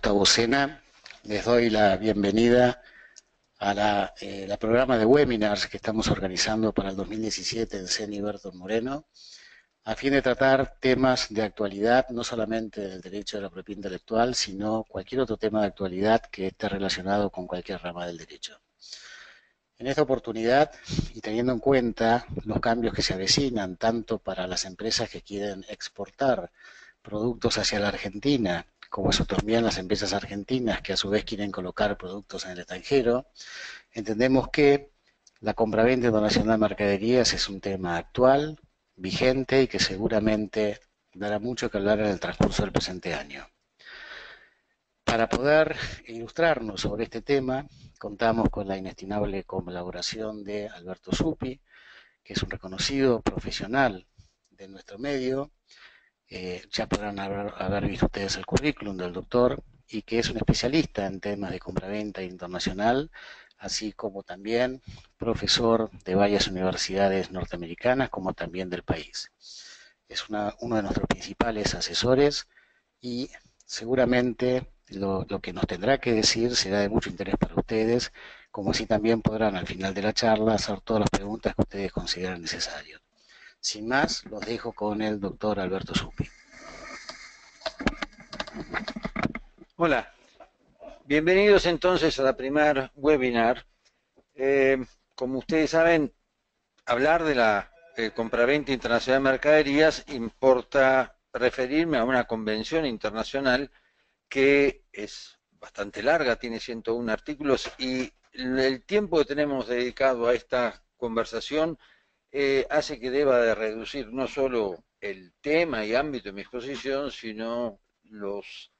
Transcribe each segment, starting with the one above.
Gustavo Sena. Les doy la bienvenida a la programa de webinars que estamos organizando para el 2017 en CENI Berton Moreno, a fin de tratar temas de actualidad, no solamente del derecho de la propiedad intelectual, sino cualquier otro tema de actualidad que esté relacionado con cualquier rama del derecho. En esta oportunidad, y teniendo en cuenta los cambios que se avecinan, tanto para las empresas que quieren exportar productos hacia la Argentina, como eso también las empresas argentinas que a su vez quieren colocar productos en el extranjero, entendemos que la compraventa internacional de mercaderías es un tema actual, vigente y que seguramente dará mucho que hablar en el transcurso del presente año. Para poder ilustrarnos sobre este tema, contamos con la inestimable colaboración de Alberto Suppi, que es un reconocido profesional de nuestro medio. Ya podrán haber visto ustedes el currículum del doctor, y que es un especialista en temas de compraventa internacional, así como también profesor de varias universidades norteamericanas, como también del país. Es uno de nuestros principales asesores y seguramente lo que nos tendrá que decir será de mucho interés para ustedes, como así también podrán al final de la charla hacer todas las preguntas que ustedes consideren necesarias. Sin más, los dejo con el doctor Alberto Suppi. Hola, bienvenidos entonces a la primer webinar. Como ustedes saben, hablar de la compraventa internacional de mercaderías importa referirme a una convención internacional que es bastante larga, tiene 101 artículos y el tiempo que tenemos dedicado a esta conversación hace que deba de reducir no solo el tema y ámbito de mi exposición, sino los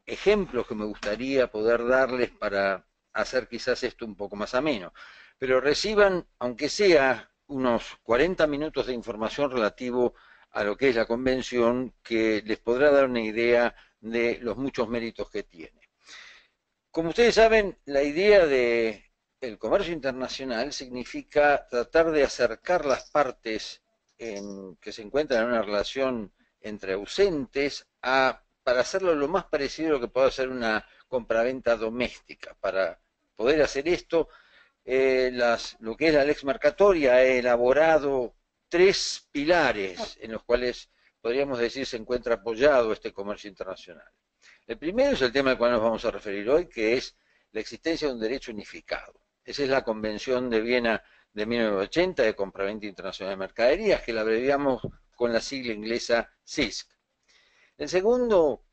ejemplos que me gustaría poder darles para hacer quizás esto un poco más ameno. Pero reciban, aunque sea unos 40 minutos de información relativo a lo que es la convención, que les podrá dar una idea de los muchos méritos que tiene. Como ustedes saben, la idea del comercio internacional significa tratar de acercar las partes que se encuentran en una relación entre ausentes para hacerlo lo más parecido a lo que pueda ser una compraventa doméstica. Para poder hacer esto, lo que es la Lex Mercatoria ha elaborado 3 pilares en los cuales podríamos decir se encuentra apoyado este comercio internacional. El primero es el tema al cual nos vamos a referir hoy, que es la existencia de un derecho unificado. Esa es la Convención de Viena de 1980 de compraventa internacional de mercaderías, que la abreviamos con la sigla inglesa CISC. El segundo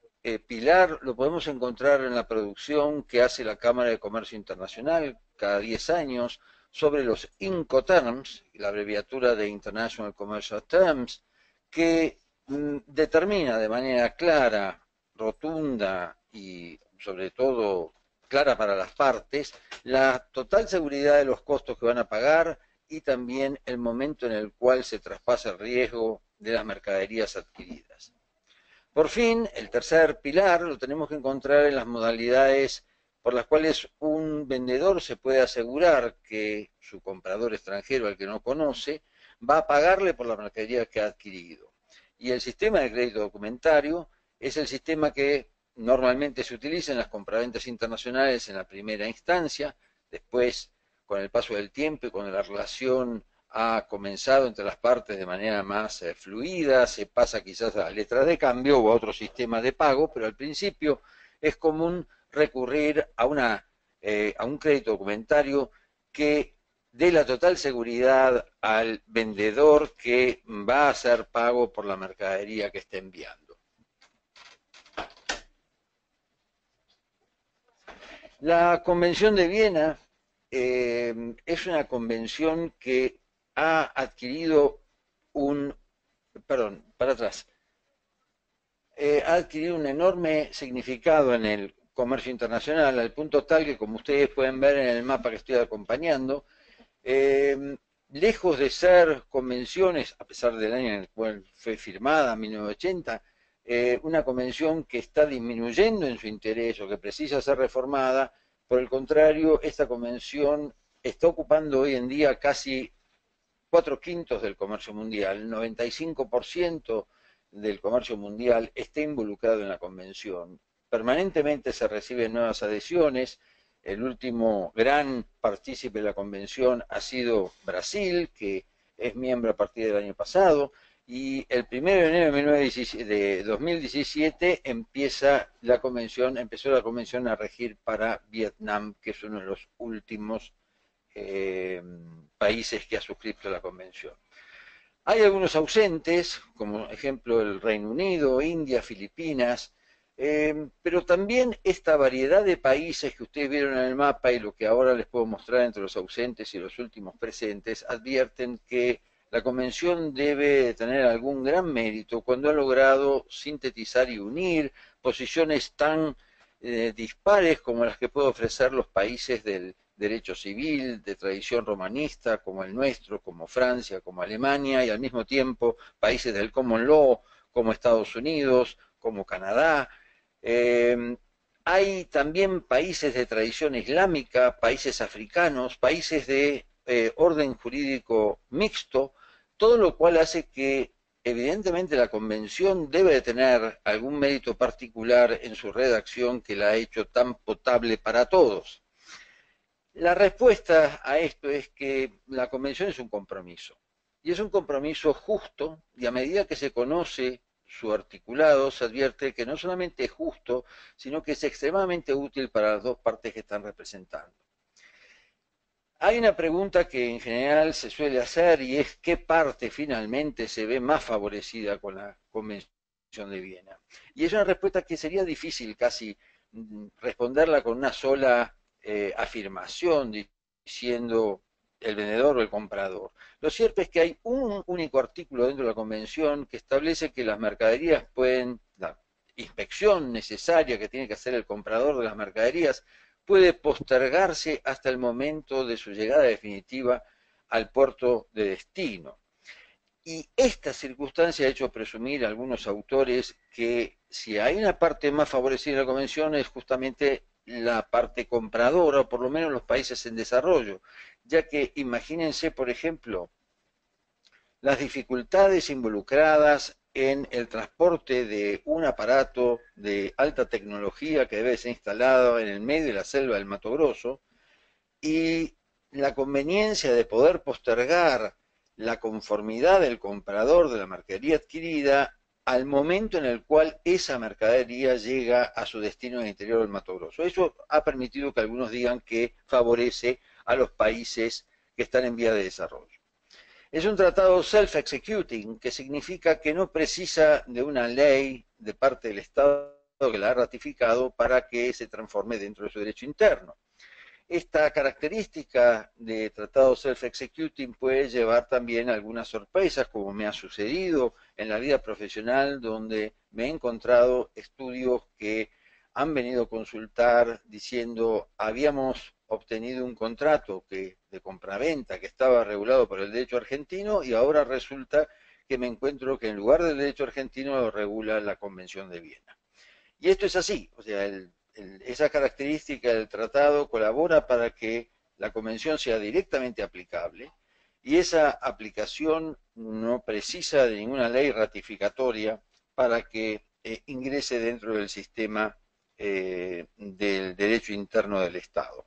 pilar lo podemos encontrar en la producción que hace la Cámara de Comercio Internacional cada 10 años sobre los Incoterms, la abreviatura de International Commercial Terms, que determina de manera clara, rotunda y sobre todo clara para las partes, la total seguridad de los costos que van a pagar y también el momento en el cual se traspasa el riesgo de las mercaderías adquiridas. Por fin, el tercer pilar lo tenemos que encontrar en las modalidades por las cuales un vendedor se puede asegurar que su comprador extranjero, al que no conoce, va a pagarle por la mercadería que ha adquirido. Y el sistema de crédito documentario es el sistema que normalmente se utiliza en las compraventas internacionales en la primera instancia, después, con el paso del tiempo y cuando la relación ha comenzado entre las partes de manera más fluida, se pasa quizás a las letras de cambio o a otro sistema de pago, pero al principio es común recurrir a un crédito documentario que dé la total seguridad al vendedor que va a hacer pago por la mercadería que está enviando. La Convención de Viena es una convención que ha adquirido ha adquirido un enorme significado en el comercio internacional, al punto tal que, como ustedes pueden ver en el mapa que estoy acompañando, lejos de ser convenciones, a pesar del año en el cual fue firmada, 1980, una convención que está disminuyendo en su interés o que precisa ser reformada. Por el contrario, esta convención está ocupando hoy en día casi 4/5 del comercio mundial. El 95% del comercio mundial está involucrado en la convención. permanentemente se reciben nuevas adhesiones. El último gran partícipe de la convención ha sido Brasil, que es miembro a partir del año pasado, y el 1 de enero de 2017 empezó la convención a regir para Vietnam, que es uno de los últimos países que ha suscrito la convención. Hay algunos ausentes, como ejemplo el Reino Unido, India, Filipinas, pero también esta variedad de países que ustedes vieron en el mapa y lo que ahora les puedo mostrar entre los ausentes y los últimos presentes, advierten que la Convención debe tener algún gran mérito cuando ha logrado sintetizar y unir posiciones tan dispares como las que pueden ofrecer los países del derecho civil, de tradición romanista, como el nuestro, como Francia, como Alemania, y al mismo tiempo países del common law, como Estados Unidos, como Canadá. Hay también países de tradición islámica, países africanos, países de orden jurídico mixto, todo lo cual hace que evidentemente la convención debe de tener algún mérito particular en su redacción que la ha hecho tan potable para todos. La respuesta a esto es que la convención es un compromiso, y es un compromiso justo, y a medida que se conoce su articulado, se advierte que no solamente es justo, sino que es extremadamente útil para las dos partes que están representando. Hay una pregunta que en general se suele hacer y es ¿qué parte finalmente se ve más favorecida con la Convención de Viena? Y es una respuesta que sería difícil casi responderla con una sola afirmación diciendo el vendedor o el comprador. Lo cierto es que hay un único artículo dentro de la Convención que establece que las mercaderías pueden, la inspección necesaria que tiene que hacer el comprador de las mercaderías, puede postergarse hasta el momento de su llegada definitiva al puerto de destino. Y esta circunstancia ha hecho presumir a algunos autores que si hay una parte más favorecida de la convención es justamente la parte compradora, o por lo menos los países en desarrollo, ya que imagínense, por ejemplo, las dificultades involucradas en el transporte de un aparato de alta tecnología que debe ser instalado en el medio de la selva del Mato Grosso y la conveniencia de poder postergar la conformidad del comprador de la mercadería adquirida al momento en el cual esa mercadería llega a su destino en el interior del Mato Grosso. Eso ha permitido que algunos digan que favorece a los países que están en vía de desarrollo. Es un tratado self-executing, que significa que no precisa de una ley de parte del Estado que la ha ratificado para que se transforme dentro de su derecho interno. Esta característica de tratado self-executing puede llevar también algunas sorpresas, como me ha sucedido en la vida profesional, donde me he encontrado estudios que han venido a consultar diciendo habíamos obtenido un contrato de compraventa que estaba regulado por el derecho argentino y ahora resulta que me encuentro que en lugar del derecho argentino lo regula la Convención de Viena. Y esto es así, o sea, esa característica del tratado colabora para que la convención sea directamente aplicable y esa aplicación no precisa de ninguna ley ratificatoria para que ingrese dentro del sistema del derecho interno del Estado.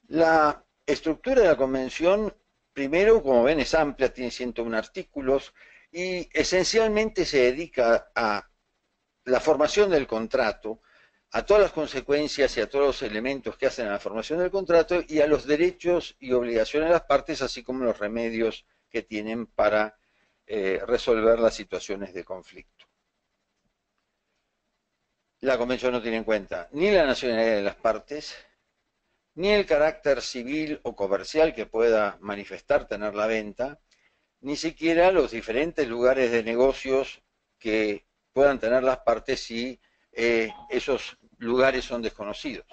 La estructura de la convención, primero, como ven, es amplia, tiene 101 artículos y esencialmente se dedica a la formación del contrato, a todas las consecuencias y a todos los elementos que hacen a la formación del contrato y a los derechos y obligaciones de las partes, así como los remedios que tienen para resolver las situaciones de conflicto. La convención no tiene en cuenta ni la nacionalidad de las partes, ni el carácter civil o comercial que pueda manifestar tener la venta, ni siquiera los diferentes lugares de negocios que puedan tener las partes si esos lugares son desconocidos.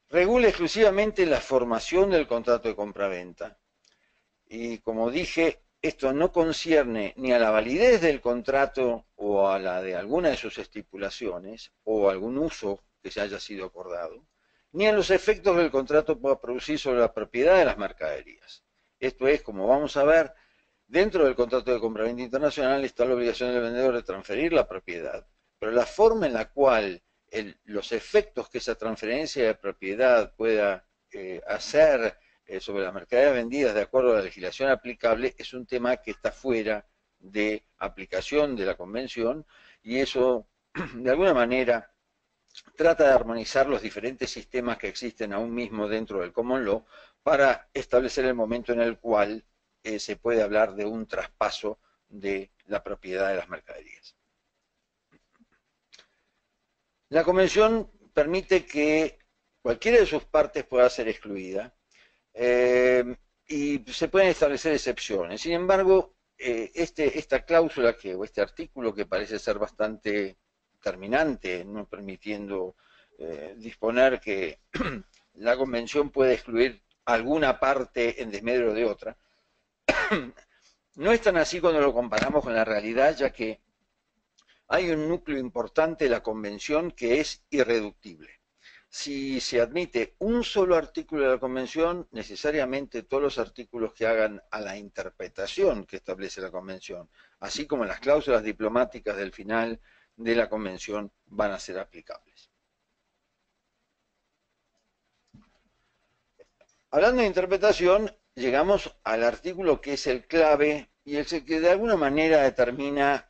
Regula exclusivamente la formación del contrato de compraventa. Y como dije, esto no concierne ni a la validez del contrato o a la de alguna de sus estipulaciones o algún uso que se haya sido acordado, ni a los efectos que el contrato pueda producir sobre la propiedad de las mercaderías. Esto es, como vamos a ver, Dentro del contrato de compraventa internacional está la obligación del vendedor de transferir la propiedad, pero la forma en la cual los efectos que esa transferencia de propiedad pueda hacer sobre las mercaderías vendidas de acuerdo a la legislación aplicable es un tema que está fuera de aplicación de la convención, y eso de alguna manera trata de armonizar los diferentes sistemas que existen aún mismo dentro del Common Law para establecer el momento en el cual se puede hablar de un traspaso de la propiedad de las mercaderías. La convención permite que cualquiera de sus partes pueda ser excluida y se pueden establecer excepciones. Sin embargo, esta cláusula o este artículo que parece ser bastante terminante, no permitiendo disponer que la convención puede excluir alguna parte en desmedro de otra, no es tan así cuando lo comparamos con la realidad, ya que hay un núcleo importante de la convención que es irreductible. Si se admite un solo artículo de la convención, necesariamente todos los artículos que hagan a la interpretación que establece la convención, así como las cláusulas diplomáticas del final de la convención, van a ser aplicables. Hablando de interpretación, llegamos al artículo que es el clave y el que de alguna manera determina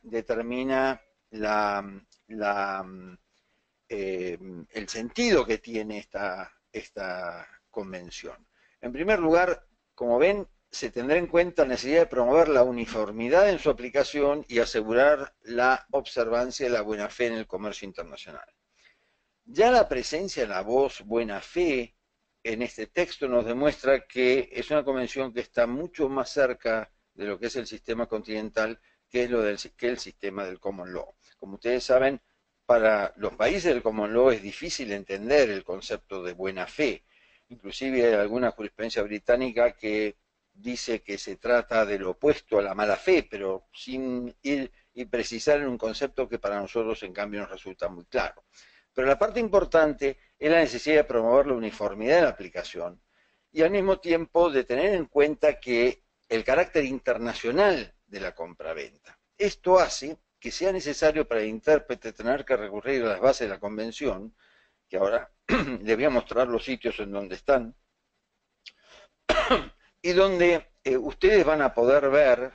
el sentido que tiene esta convención. En primer lugar, como ven, se tendrá en cuenta la necesidad de promover la uniformidad en su aplicación y asegurar la observancia de la buena fe en el comercio internacional. Ya la presencia de la voz buena fe en este texto nos demuestra que es una convención que está mucho más cerca de lo que es el sistema continental que el sistema del Common Law. Como ustedes saben, para los países del Common Law es difícil entender el concepto de buena fe. Inclusive hay alguna jurisprudencia británica que dice que se trata del opuesto a la mala fe, pero sin ir y precisar en un concepto que para nosotros en cambio nos resulta muy claro. Pero la parte importante es la necesidad de promover la uniformidad de la aplicación y al mismo tiempo de tener en cuenta que el carácter internacional de la compraventa. Esto hace que sea necesario para el intérprete tener que recurrir a las bases de la convención, que ahora les voy a mostrar los sitios en donde están, y donde ustedes van a poder ver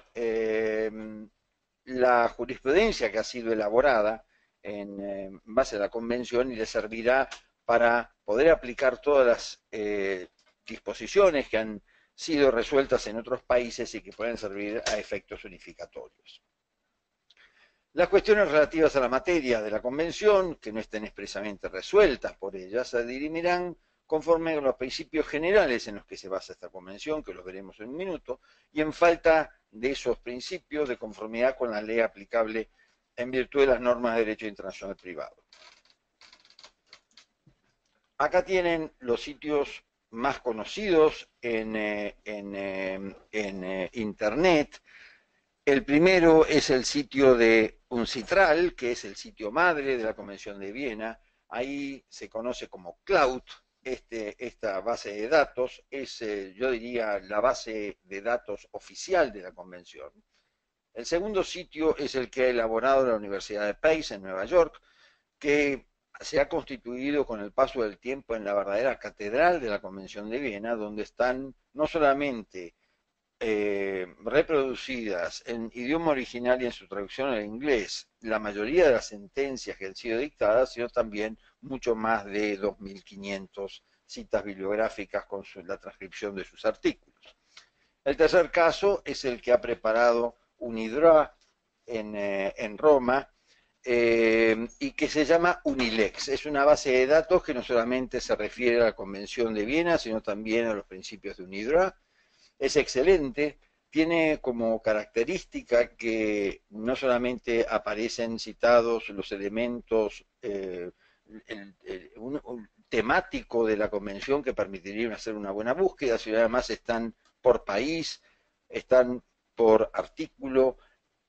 la jurisprudencia que ha sido elaborada en base a la convención y les servirá para poder aplicar todas las disposiciones que han sido resueltas en otros países y que pueden servir a efectos unificatorios. Las cuestiones relativas a la materia de la convención, que no estén expresamente resueltas por ella, se dirimirán conforme a los principios generales en los que se basa esta convención, que los veremos en un minuto, y en falta de esos principios de conformidad con la ley aplicable en virtud de las normas de derecho internacional privado. Acá tienen los sitios más conocidos en Internet. El primero es el sitio de UNCITRAL, que es el sitio madre de la Convención de Viena. Ahí se conoce como CLOUD. Esta base de datos es, yo diría, la base de datos oficial de la Convención. El segundo sitio es el que ha elaborado la Universidad de Pace en Nueva York, que se ha constituido con el paso del tiempo en la verdadera catedral de la Convención de Viena, donde están no solamente reproducidas en idioma original y en su traducción al inglés la mayoría de las sentencias que han sido dictadas, sino también mucho más de 2.500 citas bibliográficas con la transcripción de sus artículos. El tercer caso es el que ha preparado UNIDROIT en Roma, y que se llama Unilex. Es una base de datos que no solamente se refiere a la Convención de Viena, sino también a los principios de UNIDROIT. Es excelente, tiene como característica que no solamente aparecen citados los elementos temático de la convención que permitirían hacer una buena búsqueda, sino además están por país, están por artículo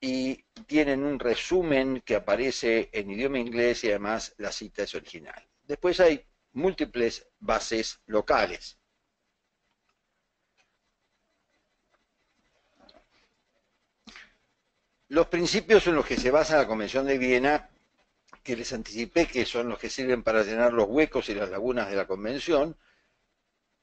y tienen un resumen que aparece en idioma inglés y además la cita es original. Después hay múltiples bases locales. Los principios en los que se basa la Convención de Viena, que les anticipé que son los que sirven para llenar los huecos y las lagunas de la Convención,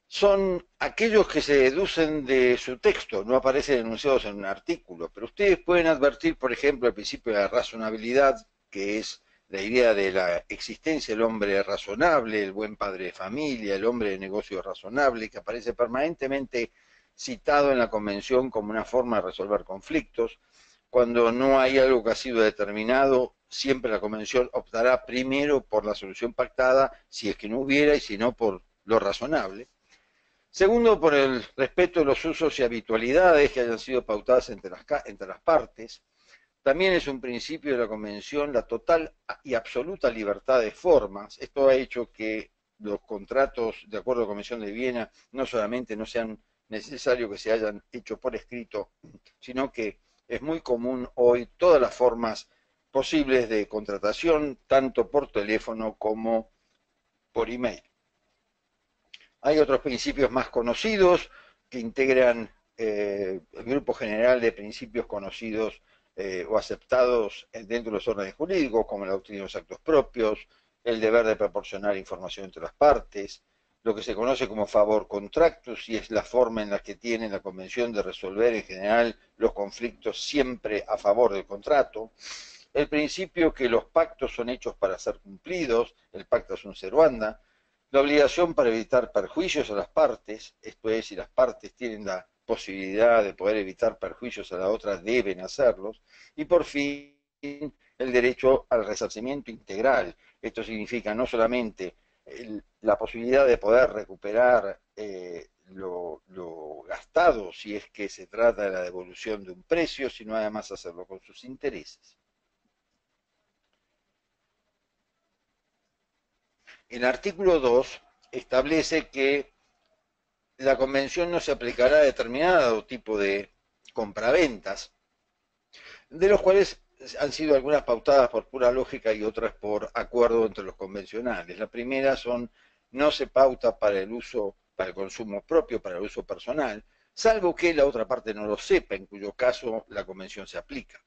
son aquellos que se deducen de su texto, no aparecen enunciados en un artículo, pero ustedes pueden advertir, por ejemplo, el principio de la razonabilidad, que es la idea de la existencia del hombre razonable, el buen padre de familia, el hombre de negocios razonable, que aparece permanentemente citado en la Convención como una forma de resolver conflictos. Cuando no hay algo que ha sido determinado, siempre la Convención optará primero por la solución pactada, si es que no hubiera, y si no, por lo razonable. Segundo, por el respeto de los usos y habitualidades que hayan sido pautadas entre las partes. También es un principio de la Convención la total y absoluta libertad de formas. Esto ha hecho que los contratos, de acuerdo a la Convención de Viena, no solamente no sean necesarios que se hayan hecho por escrito, sino que es muy común hoy todas las formas posibles de contratación, tanto por teléfono como por email. Hay otros principios más conocidos que integran el grupo general de principios conocidos o aceptados dentro de los órdenes jurídicos, como la doctrina de los actos propios, el deber de proporcionar información entre las partes, lo que se conoce como favor contractus, y es la forma en la que tiene la Convención de resolver en general los conflictos siempre a favor del contrato, el principio que los pactos son hechos para ser cumplidos, el pacta sunt servanda, la obligación para evitar perjuicios a las partes, esto es, si las partes tienen la posibilidad de poder evitar perjuicios a la otra, deben hacerlos, y por fin el derecho al resarcimiento integral. Esto significa no solamente la posibilidad de poder recuperar lo gastado si es que se trata de la devolución de un precio, sino además hacerlo con sus intereses. El artículo 2 establece que la Convención no se aplicará a determinado tipo de compraventas, de los cuales han sido algunas pautadas por pura lógica y otras por acuerdo entre los convencionales. La primera son, no se pauta para el uso, para el consumo propio, para el uso personal, salvo que la otra parte no lo sepa, en cuyo caso la Convención se aplica.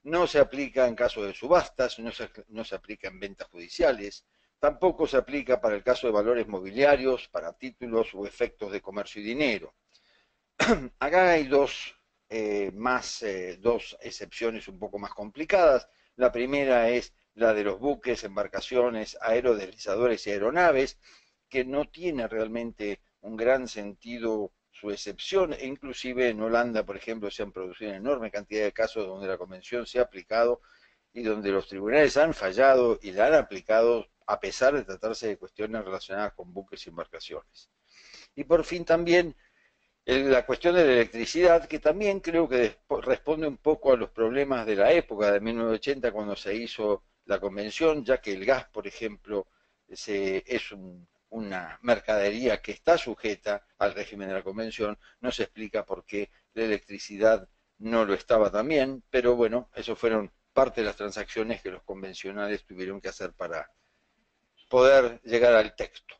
No se aplica en caso de subastas, no se aplica en ventas judiciales, tampoco se aplica para el caso de valores mobiliarios, para títulos o efectos de comercio y dinero. Acá hay dos excepciones un poco más complicadas. La primera es la de los buques, embarcaciones, aerodeslizadores y aeronaves, que no tiene realmente un gran sentido su excepción, e inclusive en Holanda, por ejemplo, se han producido una enorme cantidad de casos donde la Convención se ha aplicado y donde los tribunales han fallado y la han aplicado a pesar de tratarse de cuestiones relacionadas con buques y embarcaciones. Y por fin también la cuestión de la electricidad, que también creo que responde un poco a los problemas de la época de 1980 cuando se hizo la convención, ya que el gas, por ejemplo, es una mercadería que está sujeta al régimen de la convención, no se explica por qué la electricidad no lo estaba también, pero bueno, eso fueron parte de las transacciones que los convencionales tuvieron que hacer para poder llegar al texto.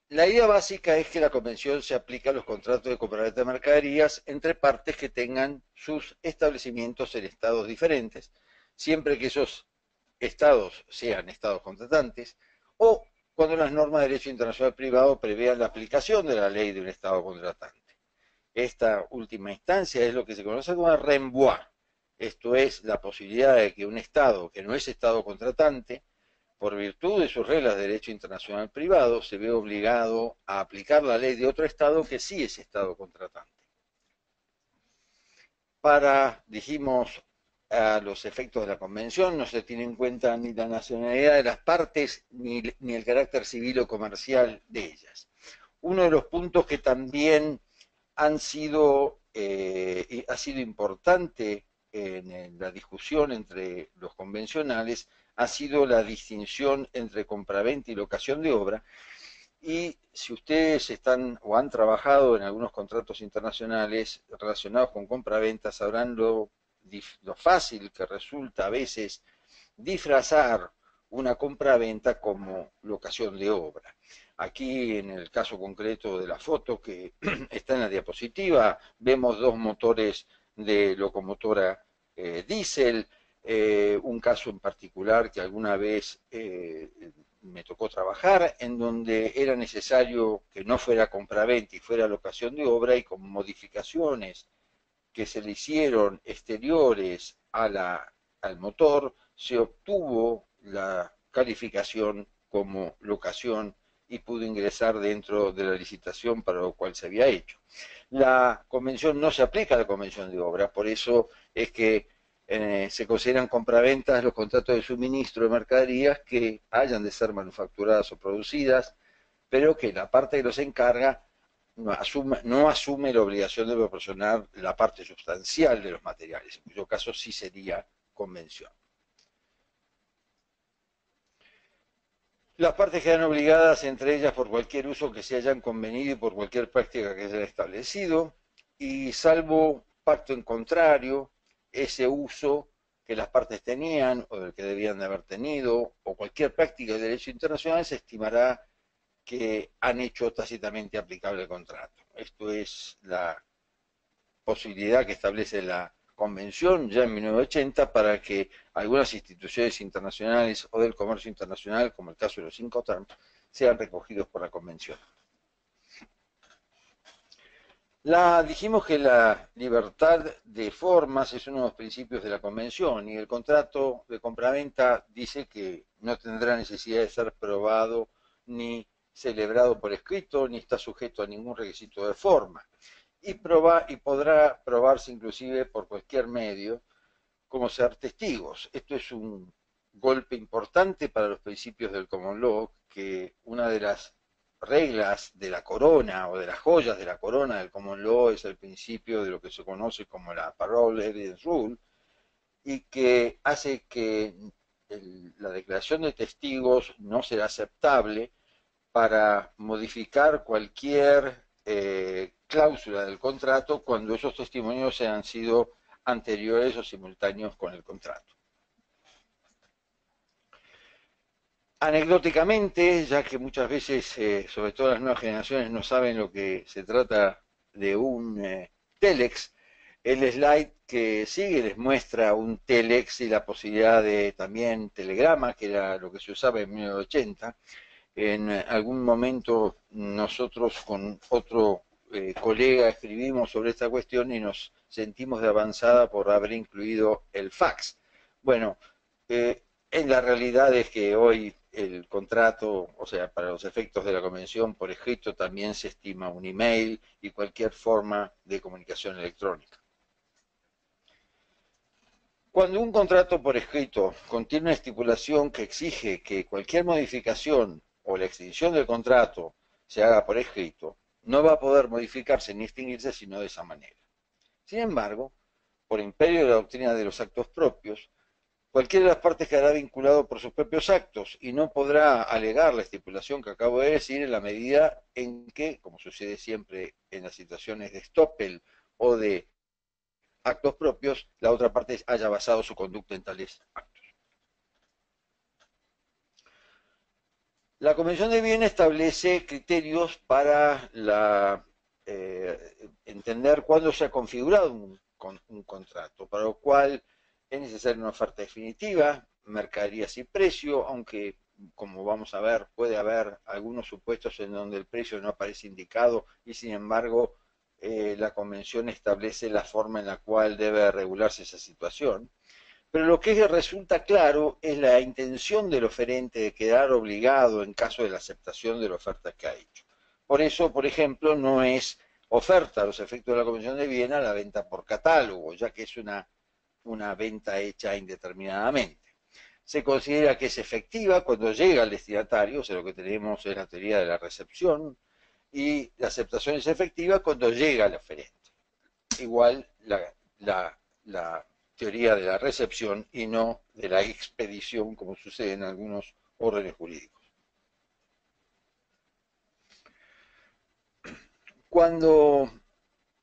La idea básica es que la convención se aplica a los contratos de compraventa de mercaderías entre partes que tengan sus establecimientos en estados diferentes, siempre que esos estados sean estados contratantes, o cuando las normas de derecho internacional privado prevean la aplicación de la ley de un estado contratante. Esta última instancia es lo que se conoce como renvoi, esto es, la posibilidad de que un estado que no es estado contratante, por virtud de sus reglas de derecho internacional privado, se ve obligado a aplicar la ley de otro Estado que sí es Estado contratante. Para, dijimos, a los efectos de la Convención, no se tiene en cuenta ni la nacionalidad de las partes, ni el carácter civil o comercial de ellas. Uno de los puntos que también ha sido importante en la discusión entre los convencionales ha sido la distinción entre compraventa y locación de obra, y si ustedes están o han trabajado en algunos contratos internacionales relacionados con compraventa, sabrán lo fácil que resulta a veces disfrazar una compraventa como locación de obra. Aquí, en el caso concreto de la foto que está en la diapositiva, vemos dos motores de locomotora diésel, un caso en particular que alguna vez me tocó trabajar, en donde era necesario que no fuera compraventa y fuera locación de obra, y con modificaciones que se le hicieron exteriores al motor, se obtuvo la calificación como locación y pudo ingresar dentro de la licitación para lo cual se había hecho. La convención no se aplica a la convención de obra, por eso es que se consideran compraventas los contratos de suministro de mercaderías que hayan de ser manufacturadas o producidas, pero que la parte que los encarga no asume la obligación de proporcionar la parte sustancial de los materiales, en cuyo caso sí sería convención. Las partes quedan obligadas entre ellas por cualquier uso que se hayan convenido y por cualquier práctica que se haya establecido, y salvo pacto en contrario, ese uso que las partes tenían o del que debían de haber tenido, o cualquier práctica de derecho internacional, se estimará que han hecho tácitamente aplicable el contrato. Esto es la posibilidad que establece la Convención ya en 1980 para que algunas instituciones internacionales o del comercio internacional, como el caso de los Incoterms, sean recogidos por la Convención. Dijimos que la libertad de formas es uno de los principios de la Convención, y el contrato de compraventa dice que no tendrá necesidad de ser probado ni celebrado por escrito, ni está sujeto a ningún requisito de forma, y podrá probarse inclusive por cualquier medio, como ser testigos. Esto es un golpe importante para los principios del common law, que una de las reglas de la corona o de las joyas de la corona del common law es el principio de lo que se conoce como la parole evidence rule, y que hace que la declaración de testigos no será aceptable para modificar cualquier cláusula del contrato cuando esos testimonios hayan sido anteriores o simultáneos con el contrato. Anecdóticamente, ya que muchas veces, sobre todo las nuevas generaciones, no saben lo que se trata de un telex, el slide que sigue les muestra un telex y la posibilidad de también telegrama, que era lo que se usaba en 1980. En algún momento nosotros con otro colega escribimos sobre esta cuestión y nos sentimos de avanzada por haber incluido el fax. Bueno, en la realidad es que hoy el contrato, o sea, para los efectos de la convención por escrito, también se estima un email y cualquier forma de comunicación electrónica. Cuando un contrato por escrito contiene una estipulación que exige que cualquier modificación o la extinción del contrato se haga por escrito, no va a poder modificarse ni extinguirse sino de esa manera. Sin embargo, por imperio de la doctrina de los actos propios, cualquiera de las partes quedará vinculado por sus propios actos y no podrá alegar la estipulación que acabo de decir en la medida en que, como sucede siempre en las situaciones de estoppel o de actos propios, la otra parte haya basado su conducta en tales actos. La Convención de Viena establece criterios para entender cuándo se ha configurado un contrato, para lo cual es necesaria una oferta definitiva, mercaderías y precio, aunque, como vamos a ver, puede haber algunos supuestos en donde el precio no aparece indicado y sin embargo la Convención establece la forma en la cual debe regularse esa situación. Pero lo que resulta claro es la intención del oferente de quedar obligado en caso de la aceptación de la oferta que ha hecho. Por eso, por ejemplo, no es oferta a los efectos de la Convención de Viena la venta por catálogo, ya que es una venta hecha indeterminadamente. Se considera que es efectiva cuando llega al destinatario, o sea, lo que tenemos es la teoría de la recepción, y la aceptación es efectiva cuando llega al oferente. Igual la teoría de la recepción y no de la expedición, como sucede en algunos órdenes jurídicos. Cuando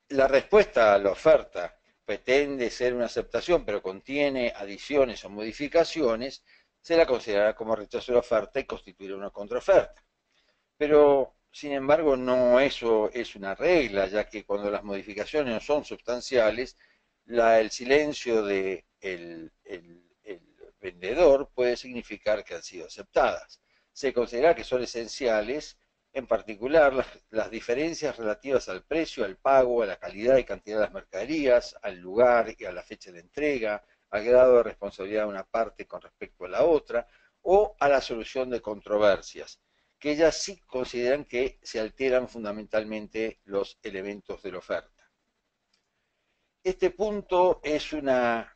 la respuesta a la oferta pretende ser una aceptación, pero contiene adiciones o modificaciones, se la considerará como rechazo de la oferta y constituirá una contraoferta. Pero, sin embargo, no eso es una regla, ya que cuando las modificaciones no son sustanciales, el silencio del el vendedor puede significar que han sido aceptadas. Se considera que son esenciales, en particular las diferencias relativas al precio, al pago, a la calidad y cantidad de las mercaderías, al lugar y a la fecha de entrega, al grado de responsabilidad de una parte con respecto a la otra, o a la solución de controversias, que ellas sí consideran que se alteran fundamentalmente los elementos de la oferta. Este punto es una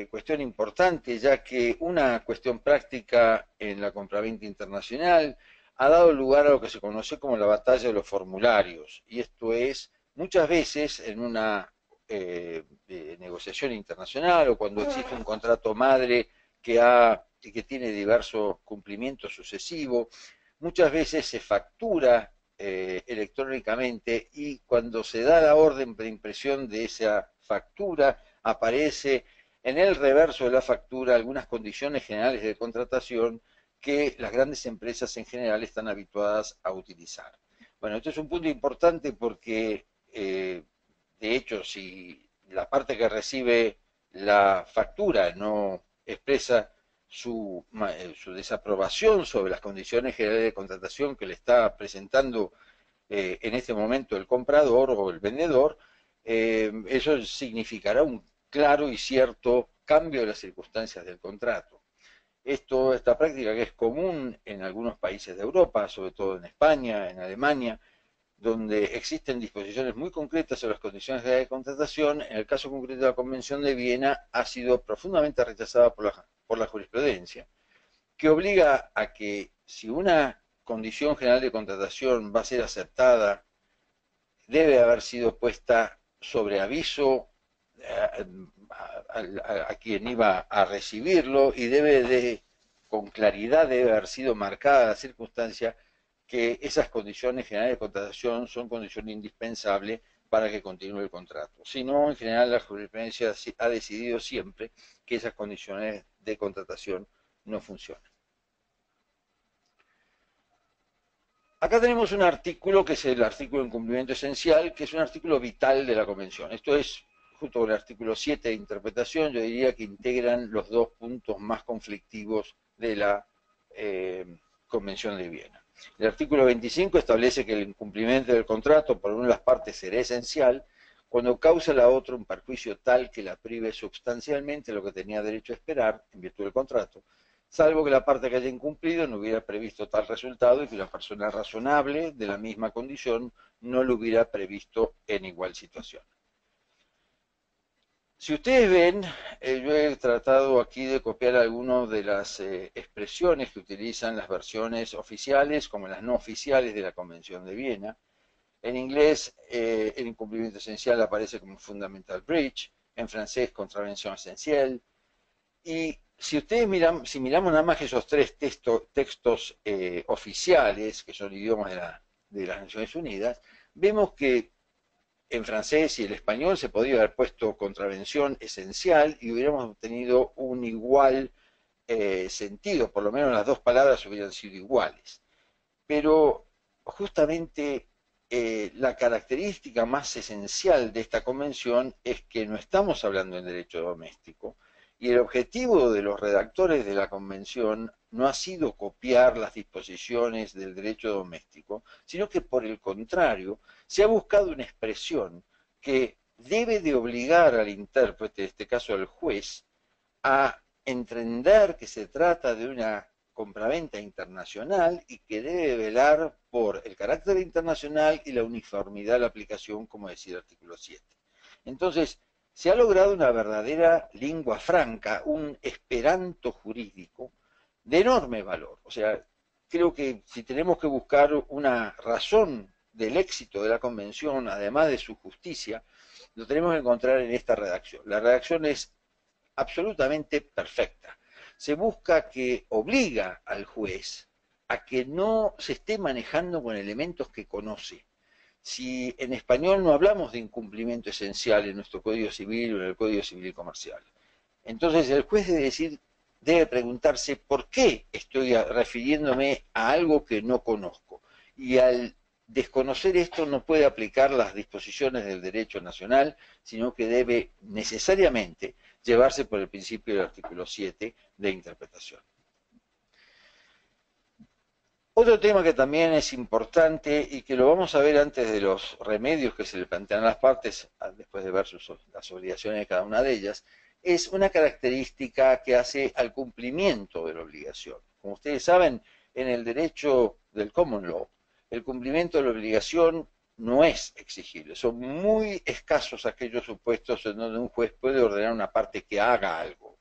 cuestión importante, ya que una cuestión práctica en la compraventa internacional ha dado lugar a lo que se conoce como la batalla de los formularios, y esto es muchas veces en una negociación internacional o cuando existe un contrato madre que tiene diversos cumplimientos sucesivos, muchas veces se factura electrónicamente y cuando se da la orden de impresión de esa factura aparece en el reverso de la factura algunas condiciones generales de contratación que las grandes empresas en general están habituadas a utilizar. Bueno, esto es un punto importante porque, de hecho, si la parte que recibe la factura no expresa su desaprobación sobre las condiciones generales de contratación que le está presentando en este momento el comprador o el vendedor, eso significará un claro y cierto cambio de las circunstancias del contrato. Esta práctica que es común en algunos países de Europa, sobre todo en España, en Alemania, donde existen disposiciones muy concretas sobre las condiciones de contratación, en el caso concreto de la Convención de Viena ha sido profundamente rechazada por la jurisprudencia, que obliga a que si una condición general de contratación va a ser aceptada, debe haber sido puesta sobre aviso a quien iba a recibirlo y con claridad debe haber sido marcada la circunstancia que esas condiciones generales de contratación son condiciones indispensables para que continúe el contrato. Si no, en general la jurisprudencia ha decidido siempre que esas condiciones de contratación no funcionan. Acá tenemos un artículo que es el artículo en cumplimiento esencial, que es un artículo vital de la Convención. Esto es, junto con el artículo 7 de interpretación, yo diría que integran los dos puntos más conflictivos de la Convención de Viena. El artículo 25 establece que el incumplimiento del contrato por una de las partes será esencial cuando causa a la otra un perjuicio tal que la prive sustancialmente de lo que tenía derecho a esperar en virtud del contrato, salvo que la parte que haya incumplido no hubiera previsto tal resultado y que la persona razonable de la misma condición no lo hubiera previsto en igual situación. Si ustedes ven, yo he tratado aquí de copiar algunas de las expresiones que utilizan las versiones oficiales como las no oficiales de la Convención de Viena. En inglés, el incumplimiento esencial aparece como fundamental breach, en francés, contravención esencial, y si ustedes si miramos nada más que esos tres textos oficiales, que son idiomas de las Naciones Unidas, vemos que en francés y el español se podría haber puesto contravención esencial y hubiéramos obtenido un igual sentido, por lo menos las dos palabras hubieran sido iguales. Pero justamente la característica más esencial de esta convención es que no estamos hablando en derecho doméstico, y el objetivo de los redactores de la Convención no ha sido copiar las disposiciones del derecho doméstico, sino que por el contrario, se ha buscado una expresión que debe de obligar al intérprete, en este caso al juez, a entender que se trata de una compraventa internacional y que debe velar por el carácter internacional y la uniformidad de la aplicación, como decía el artículo 7. Entonces, se ha logrado una verdadera lingua franca, un esperanto jurídico de enorme valor. O sea, creo que si tenemos que buscar una razón del éxito de la Convención, además de su justicia, lo tenemos que encontrar en esta redacción. La redacción es absolutamente perfecta. Se busca que obliga al juez a que no se esté manejando con elementos que conoce. Si en español no hablamos de incumplimiento esencial en nuestro Código Civil o en el Código Civil y Comercial, entonces el juez debe preguntarse por qué estoy refiriéndome a algo que no conozco. Y al desconocer esto no puede aplicar las disposiciones del derecho nacional, sino que debe necesariamente llevarse por el principio del artículo 7 de interpretación. Otro tema que también es importante y que lo vamos a ver antes de los remedios que se le plantean a las partes, después de ver las obligaciones de cada una de ellas, es una característica que hace al cumplimiento de la obligación. Como ustedes saben, en el derecho del common law, el cumplimiento de la obligación no es exigible. Son muy escasos aquellos supuestos en donde un juez puede ordenar a una parte que haga algo.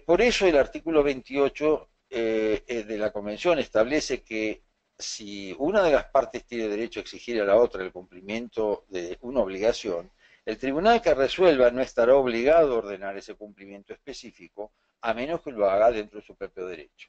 Por eso el artículo 28 de la Convención establece que si una de las partes tiene derecho a exigir a la otra el cumplimiento de una obligación, el tribunal que resuelva no estará obligado a ordenar ese cumplimiento específico, a menos que lo haga dentro de su propio derecho.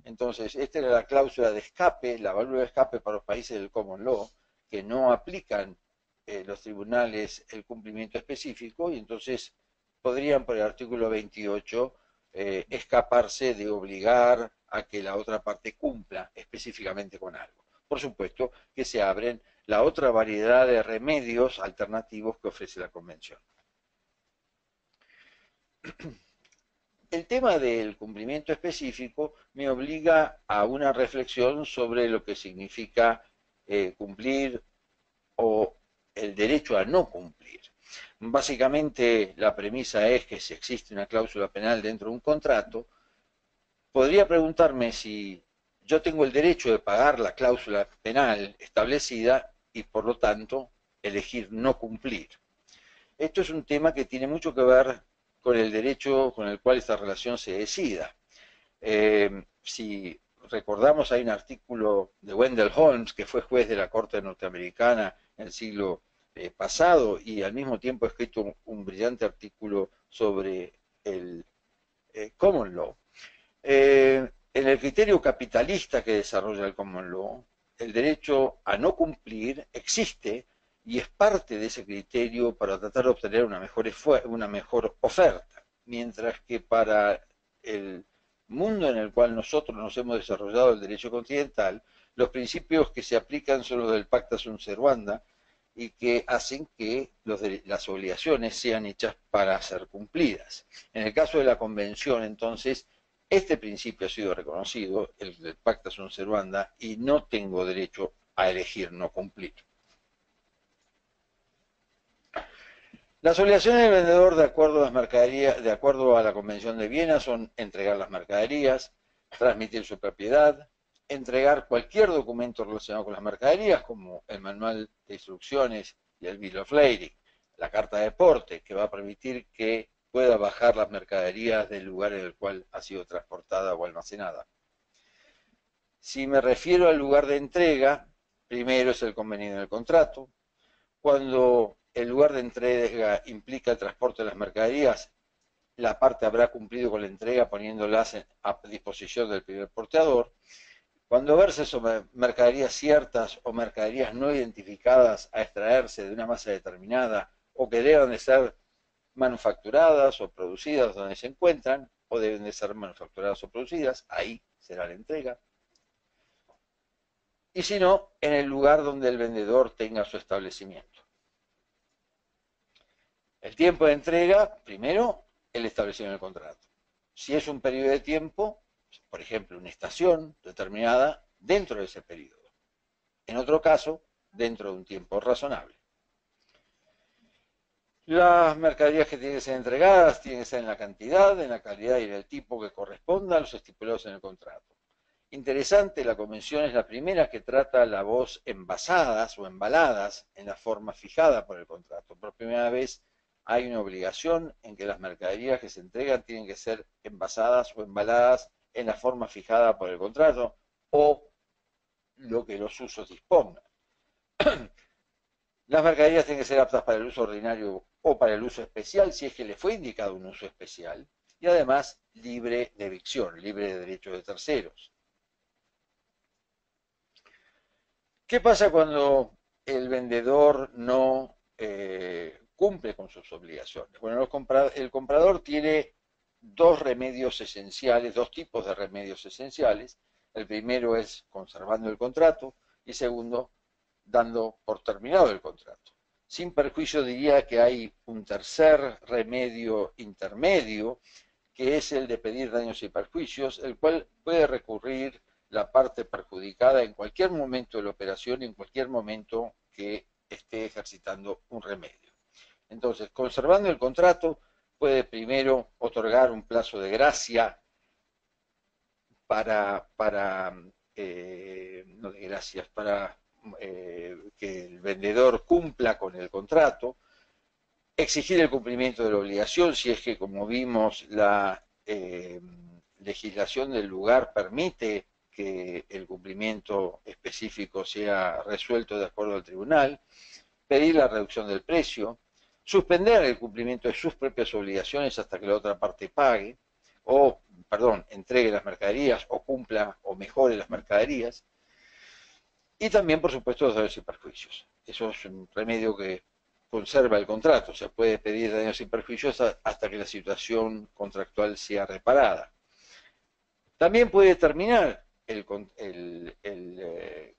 Entonces, esta era la cláusula de escape, la válvula de escape para los países del common law, que no aplican los tribunales el cumplimiento específico, y entonces podrían, por el artículo 28, escaparse de obligar a que la otra parte cumpla específicamente con algo. Por supuesto que se abren la otra variedad de remedios alternativos que ofrece la Convención. El tema del cumplimiento específico me obliga a una reflexión sobre lo que significa cumplir o el derecho a no cumplir. Básicamente la premisa es que si existe una cláusula penal dentro de un contrato, podría preguntarme si yo tengo el derecho de pagar la cláusula penal establecida y por lo tanto elegir no cumplir. Esto es un tema que tiene mucho que ver con el derecho con el cual esta relación se decida. Si recordamos, hay un artículo de Wendell Holmes, que fue juez de la Corte norteamericana en el siglo pasado, y al mismo tiempo ha escrito un brillante artículo sobre el common law. En el criterio capitalista que desarrolla el common law, el derecho a no cumplir existe y es parte de ese criterio para tratar de obtener una mejor oferta, mientras que para el mundo en el cual nosotros nos hemos desarrollado el derecho continental, los principios que se aplican son los del pacta sunt servanda y que hacen que las obligaciones sean hechas para ser cumplidas. En el caso de la Convención, entonces, este principio ha sido reconocido, el del pacta sunt servanda, y no tengo derecho a elegir no cumplir. Las obligaciones del vendedor de acuerdo a la Convención de Viena son entregar las mercaderías, transmitir su propiedad, entregar cualquier documento relacionado con las mercaderías, como el manual de instrucciones y el bill of lading, la carta de porte, que va a permitir que pueda bajar las mercaderías del lugar en el cual ha sido transportada o almacenada. Si me refiero al lugar de entrega, primero es el convenido en el contrato. Cuando el lugar de entrega implica el transporte de las mercaderías, la parte habrá cumplido con la entrega poniéndolas a disposición del primer porteador. Cuando verse sobre mercaderías ciertas o mercaderías no identificadas a extraerse de una masa determinada o que deban de ser manufacturadas o producidas donde se encuentran o deben de ser manufacturadas o producidas, ahí será la entrega. Y si no, en el lugar donde el vendedor tenga su establecimiento. El tiempo de entrega, primero, el establecido en el contrato. Si es un periodo de tiempo, por ejemplo, una estación determinada, dentro de ese periodo. En otro caso, dentro de un tiempo razonable. Las mercaderías que tienen que ser entregadas tienen que ser en la cantidad, en la calidad y en el tipo que corresponda a los estipulados en el contrato. Interesante, la Convención es la primera que trata la voz envasadas o embaladas en la forma fijada por el contrato. Por primera vez hay una obligación en que las mercaderías que se entregan tienen que ser envasadas o embaladas en la forma fijada por el contrato o lo que los usos dispongan. Las mercaderías tienen que ser aptas para el uso ordinario o para el uso especial, si es que le fue indicado un uso especial, y además libre de evicción, libre de derechos de terceros. ¿Qué pasa cuando el vendedor no cumple con sus obligaciones? Bueno, el comprador tiene dos remedios esenciales, dos tipos de remedios esenciales. El primero es conservando el contrato y segundo, dando por terminado el contrato. Sin perjuicio diría que hay un tercer remedio intermedio, que es el de pedir daños y perjuicios, el cual puede recurrir la parte perjudicada en cualquier momento de la operación, en cualquier momento que esté ejercitando un remedio. Entonces, conservando el contrato, puede primero otorgar un plazo de gracia no de gracias, para que el vendedor cumpla con el contrato, exigir el cumplimiento de la obligación si es que, como vimos, la legislación del lugar permite que el cumplimiento específico sea resuelto de acuerdo al tribunal, pedir la reducción del precio, suspender el cumplimiento de sus propias obligaciones hasta que la otra parte pague, o, perdón, entregue las mercaderías, o cumpla o mejore las mercaderías, y también, por supuesto, los daños y perjuicios. Eso es un remedio que conserva el contrato, se puede pedir daños y perjuicios hasta que la situación contractual sea reparada. También puede terminar el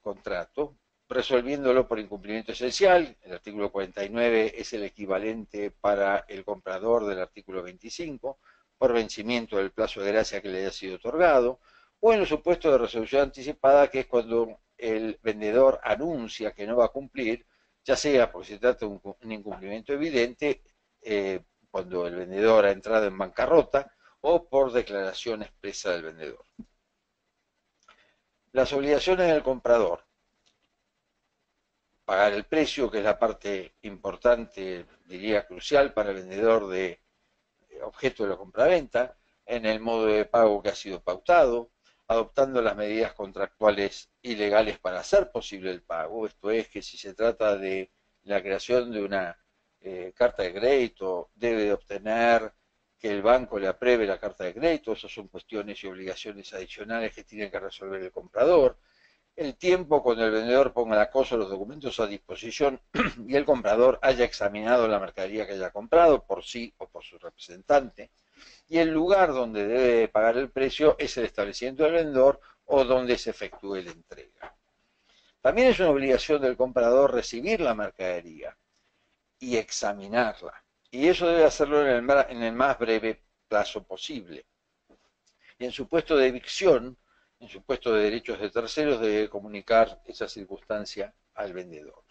contrato resolviéndolo por incumplimiento esencial. El artículo 49 es el equivalente para el comprador del artículo 25, por vencimiento del plazo de gracia que le haya sido otorgado, o en los supuestos de resolución anticipada, que es cuando el vendedor anuncia que no va a cumplir, ya sea porque se trata de un incumplimiento evidente, cuando el vendedor ha entrado en bancarrota, o por declaración expresa del vendedor. Las obligaciones del comprador: pagar el precio, que es la parte importante, diría crucial para el vendedor de objeto de la compraventa, en el modo de pago que ha sido pautado, adoptando las medidas contractuales y legales para hacer posible el pago. Esto es, que si se trata de la creación de una carta de crédito, debe de obtener que el banco le apruebe la carta de crédito. Esas son cuestiones y obligaciones adicionales que tiene que resolver el comprador. El tiempo cuando el vendedor ponga la cosa, los documentos a disposición y el comprador haya examinado la mercadería que haya comprado por sí o por su representante. Y el lugar donde debe pagar el precio es el establecimiento del vendedor o donde se efectúe la entrega. También es una obligación del comprador recibir la mercadería y examinarla. Y eso debe hacerlo en el más breve plazo posible. Y en supuesto de evicción, en supuesto de derechos de terceros, debe comunicar esa circunstancia al vendedor.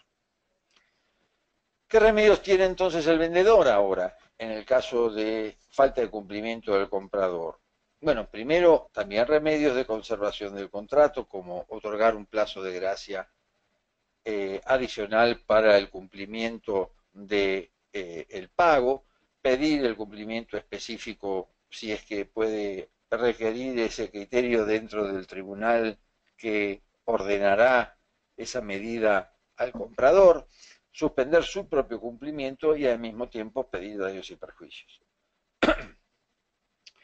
¿Qué remedios tiene entonces el vendedor ahora en el caso de falta de cumplimiento del comprador? Bueno, primero, también remedios de conservación del contrato, como otorgar un plazo de gracia adicional para el cumplimiento del pago, pedir el cumplimiento específico si es que puede requerir ese criterio dentro del tribunal que ordenará esa medida al comprador, suspender su propio cumplimiento y al mismo tiempo pedir daños y perjuicios.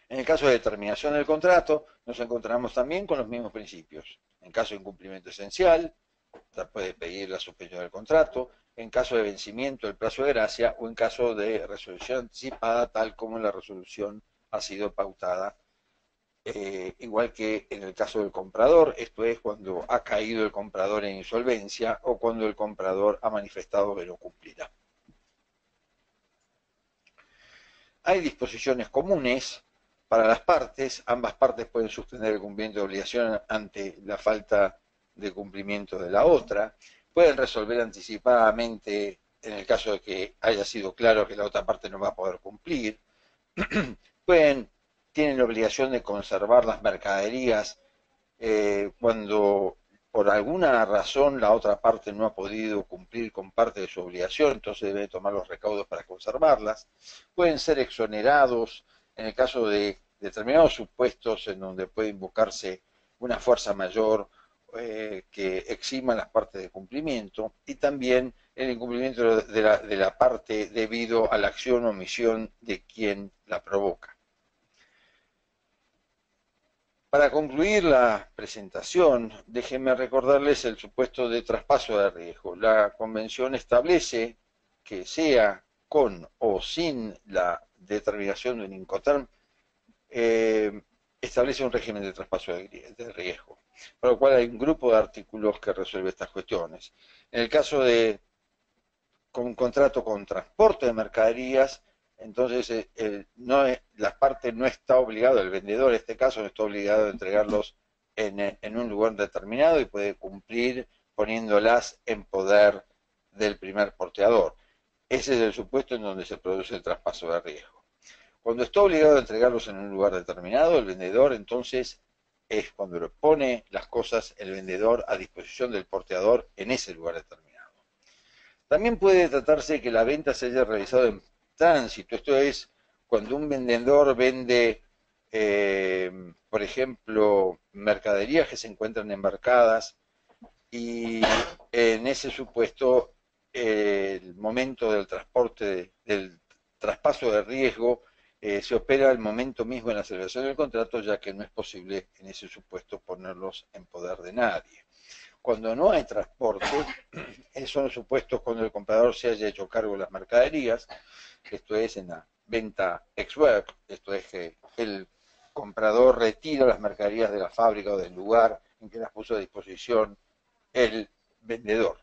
En el caso de determinación del contrato, nos encontramos también con los mismos principios. En caso de incumplimiento esencial, puede pedir la suspensión del contrato, en caso de vencimiento del plazo de gracia o en caso de resolución anticipada, tal como la resolución ha sido pautada, igual que en el caso del comprador, esto es cuando ha caído el comprador en insolvencia o cuando el comprador ha manifestado que no cumplirá. Hay disposiciones comunes para las partes. Ambas partes pueden suspender el cumplimiento de obligación ante la falta de cumplimiento de la otra. Pueden resolver anticipadamente en el caso de que haya sido claro que la otra parte no va a poder cumplir. Tienen la obligación de conservar las mercaderías cuando por alguna razón la otra parte no ha podido cumplir con parte de su obligación, entonces debe tomar los recaudos para conservarlas. Pueden ser exonerados en el caso de determinados supuestos en donde puede invocarse una fuerza mayor que exima las partes de cumplimiento, y también el incumplimiento de la parte debido a la acción o omisión de quien la provoca. Para concluir la presentación, déjenme recordarles el supuesto de traspaso de riesgo. La Convención establece que, sea con o sin la determinación de un Incoterm, establece un régimen de traspaso de riesgo, para lo cual hay un grupo de artículos que resuelve estas cuestiones. En el caso de un contrato con transporte de mercaderías, entonces la parte no está obligado, el vendedor en este caso no está obligado a entregarlos en un lugar determinado y puede cumplir poniéndolas en poder del primer porteador. Ese es el supuesto en donde se produce el traspaso de riesgo. Cuando está obligado a entregarlos en un lugar determinado, el vendedor entonces es cuando le pone las cosas el vendedor a disposición del porteador en ese lugar determinado. También puede tratarse de que la venta se haya realizado en tránsito, esto es cuando un vendedor vende, por ejemplo, mercaderías que se encuentran embarcadas y en ese supuesto el momento del transporte, del traspaso de riesgo, se opera el momento mismo en la celebración del contrato, ya que no es posible en ese supuesto ponerlos en poder de nadie. Cuando no hay transporte, son los supuestos cuando el comprador se haya hecho cargo de las mercaderías, esto es en la venta ex-work, esto es que el comprador retira las mercaderías de la fábrica o del lugar en que las puso a disposición el vendedor.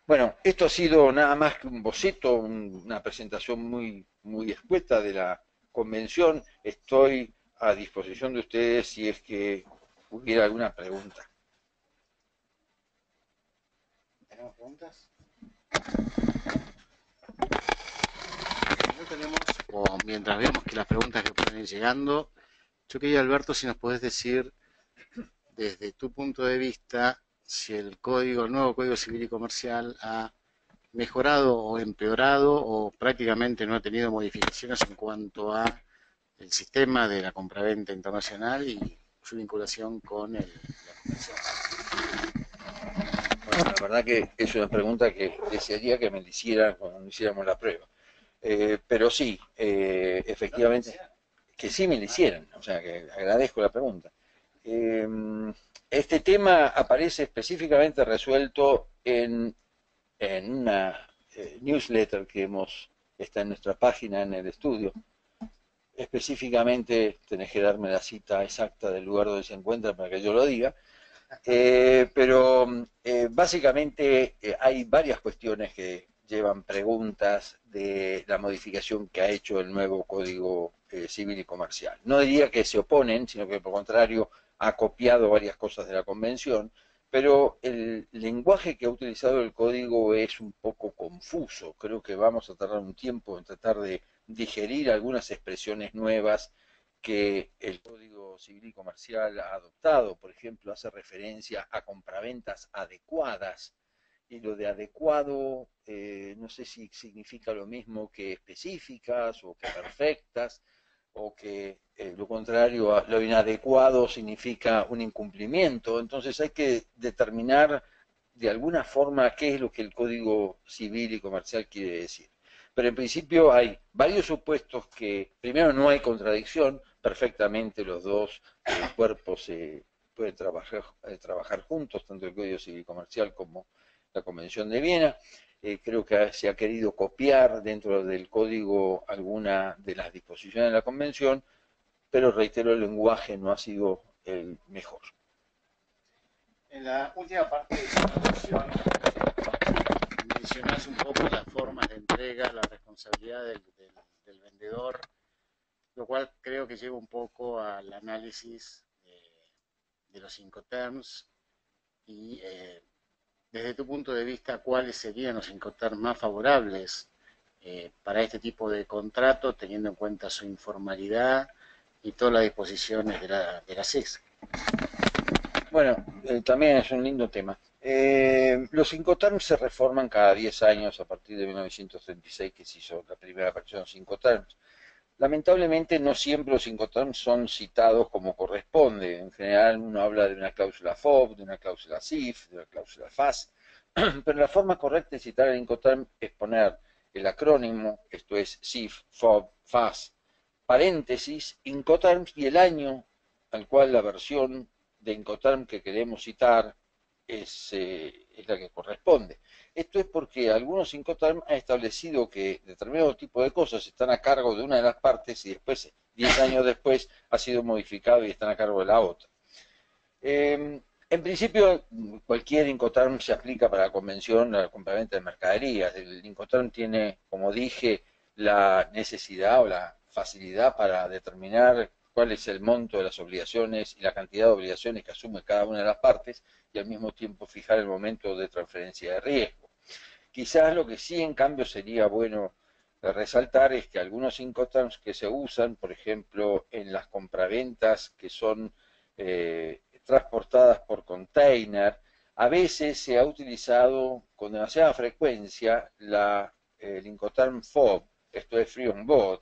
Bueno, esto ha sido nada más que un boceto, una presentación muy escueta de la convención. Estoy a disposición de ustedes si es que hubiera alguna pregunta. ¿Tenemos preguntas? No tenemos, o mientras vemos que las preguntas que pueden ir llegando, yo quería, Alberto, si nos podés decir, desde tu punto de vista, si el nuevo Código Civil y Comercial ha mejorado o empeorado o prácticamente no ha tenido modificaciones en cuanto a el sistema de la compraventa internacional y su vinculación con la convención. Bueno, la verdad que es una pregunta que desearía que me la hicieran cuando hiciéramos la prueba. Pero sí, efectivamente, que sí me la hicieran, o sea que agradezco la pregunta. Este tema aparece específicamente resuelto en una newsletter que está en nuestra página en el estudio. Específicamente tenés que darme la cita exacta del lugar donde se encuentra para que yo lo diga. Pero básicamente hay varias cuestiones que llevan preguntas de la modificación que ha hecho el nuevo Código Civil y Comercial. No diría que se oponen, sino que por contrario ha copiado varias cosas de la Convención, pero el lenguaje que ha utilizado el código es un poco confuso. Creo que vamos a tardar un tiempo en tratar de digerir algunas expresiones nuevas que el Código Civil y Comercial ha adoptado. Por ejemplo, hace referencia a compraventas adecuadas, y lo de adecuado no sé si significa lo mismo que específicas o que perfectas, o que lo contrario, lo inadecuado significa un incumplimiento. Entonces hay que determinar de alguna forma qué es lo que el Código Civil y Comercial quiere decir. Pero en principio hay varios supuestos que, primero, no hay contradicción, perfectamente los dos cuerpos pueden trabajar juntos, tanto el Código Civil y Comercial como la Convención de Viena. Creo que se ha querido copiar dentro del código alguna de las disposiciones de la Convención, pero reitero, el lenguaje no ha sido el mejor. En la última parte de su introducción mencionás un poco las formas de entrega, la responsabilidad del vendedor, lo cual creo que lleva un poco al análisis de los Incoterms y desde tu punto de vista, ¿cuáles serían los Incoterms más favorables para este tipo de contrato, teniendo en cuenta su informalidad y todas las disposiciones de la CIS? Bueno, también es un lindo tema. Los Incoterms se reforman cada 10 años a partir de 1936, que se hizo la primera versión de los Incoterms. Lamentablemente no siempre los Incoterms son citados como corresponde. En general uno habla de una cláusula FOB, de una cláusula CIF, de una cláusula FAS, pero la forma correcta de citar el Incoterm es poner el acrónimo, esto es CIF, FOB, FAS, paréntesis, Incoterms y el año al cual la versión de Incoterm que queremos citar es es la que corresponde. Esto es porque algunos Incoterm han establecido que determinado tipo de cosas están a cargo de una de las partes y después, 10 años después, ha sido modificado y están a cargo de la otra. En principio, cualquier Incoterm se aplica para la convención, la compraventa de mercaderías. El Incoterm tiene, como dije, la necesidad o la facilidad para determinar cuál es el monto de las obligaciones y la cantidad de obligaciones que asume cada una de las partes y al mismo tiempo fijar el momento de transferencia de riesgo. Quizás lo que sí en cambio sería bueno resaltar es que algunos Incoterms que se usan, por ejemplo, en las compraventas que son transportadas por container, a veces se ha utilizado con demasiada frecuencia el Incoterm FOB, esto es Free on Board,